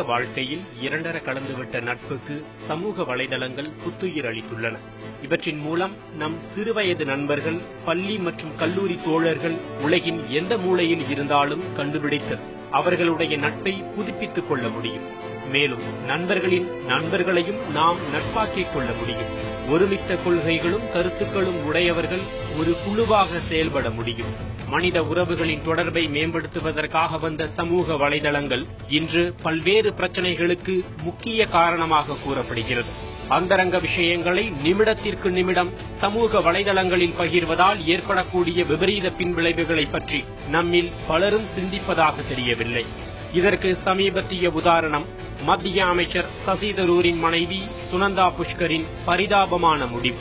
வாழ்க்கையில் இரண்டர கலந்துவிட்ட நட்புக்கு சமூக வலைதளங்கள் புத்துயிர் அளித்துள்ளன. இவற்றின் மூலம் நம் சிறுவயது நண்பர்கள், பள்ளி மற்றும் கல்லூரி தோழர்கள் உலகின் எந்த மூலையில் இருந்தாலும் கண்டுபிடித்து அவர்களுடைய நட்பை புதுப்பித்துக் கொள்ள முடியும். மேலும் நண்பர்களின் நண்பர்களையும் நாம் நட்பாக்கிக் கொள்ள முடியும். ஒருமித்த கொள்கைகளும் கருத்துக்களும் உடையவர்கள் ஒரு குழுவாக செயல்பட முடியும். மனித உறவுகளின் தொடர்பை மேம்படுத்துவதற்காக வந்த சமூக வலைதளங்கள் இன்று பல்வேறு பிரச்சனைகளுக்கு முக்கிய காரணமாக கூறப்படுகிறது. அந்தரங்க விஷயங்களை நிமிடத்திற்கு நிமிடம் சமூக வலைதளங்களில் பகிர்வதால் ஏற்படக்கூடிய விபரீத பின்விளைவுகளை பற்றி நம்மில் பலரும் சிந்திப்பதாக தெரியவில்லை. இதற்கு சமீபத்திய உதாரணம் மத்திய அமைச்சர் சசி தரூரின் மனைவி சுனந்தா புஷ்கரின் பரிதாபமான முடிவு.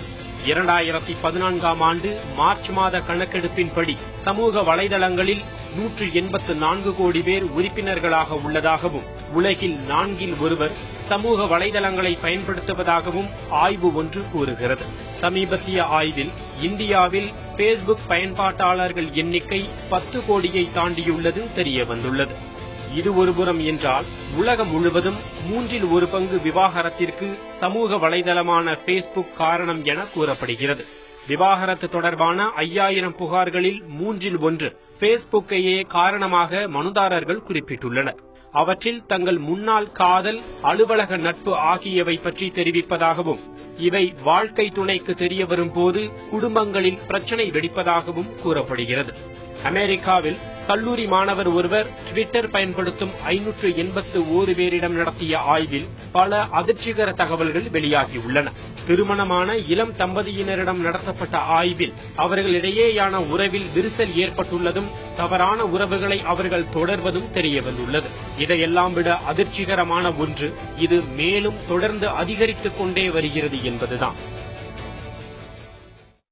2014ஆம் ஆண்டு மார்ச் மாத கணக்கெடுப்பின்படி சமூக வலைதளங்களில் 184 கோடி பேர் உறுப்பினர்களாக உள்ளதாகவும் உலகில் 4இல் ஒருவர் சமூக வலைதளங்களை பயன்படுத்துவதாகவும் ஆய்வு ஒன்று கூறுகிறது. சமீபத்திய ஆய்வில் இந்தியாவில் பேஸ்புக் பயன்பாட்டாளர்கள் எண்ணிக்கை 10 கோடியை தாண்டியுள்ளது தெரியவந்துள்ளது. இது ஒருபுறம் என்றால் உலகம் முழுவதும் 3இல் 1 பங்கு விவாகரத்திற்கு சமூக வலைதளமான பேஸ்புக் காரணம் என கூறப்படுகிறது. விவாகரத்து தொடர்பான 5000 புகார்களில் 3இல் 1 பேஸ்புக்கையே காரணமாக மனுதாரர்கள் குறிப்பிட்டுள்ளனர். அவற்றில் தங்கள் முன்னாள் காதல், அலுவலக நட்பு ஆகியவை பற்றி தெரிவிப்பதாகவும் இவை வாழ்க்கை துணைக்கு தெரியவரும் போது குடும்பங்களில் பிரச்சனை வெடிப்பதாகவும் கூறப்படுகிறது. அமெரிக்காவில் கல்லூரி மாணவர் ஒருவர் ட்விட்டர் பயன்படுத்தும் 581 பேரிடம் நடத்திய ஆய்வில் பல அதிர்ச்சிகர தகவல்கள் வெளியாகியுள்ளன. திருமணமான இளம் தம்பதியினரிடம் நடத்தப்பட்ட ஆய்வில் அவர்களிடையேயான உறவில் விரிசல் ஏற்பட்டுள்ளதும் தவறான உறவுகளை அவர்கள் தொடர்வதும் தெரியவந்துள்ளது. இதையெல்லாம் விட அதிர்ச்சிகரமான ஒன்று இது மேலும் தொடர்ந்து அதிகரித்துக் கொண்டே வருகிறது என்பதுதான்.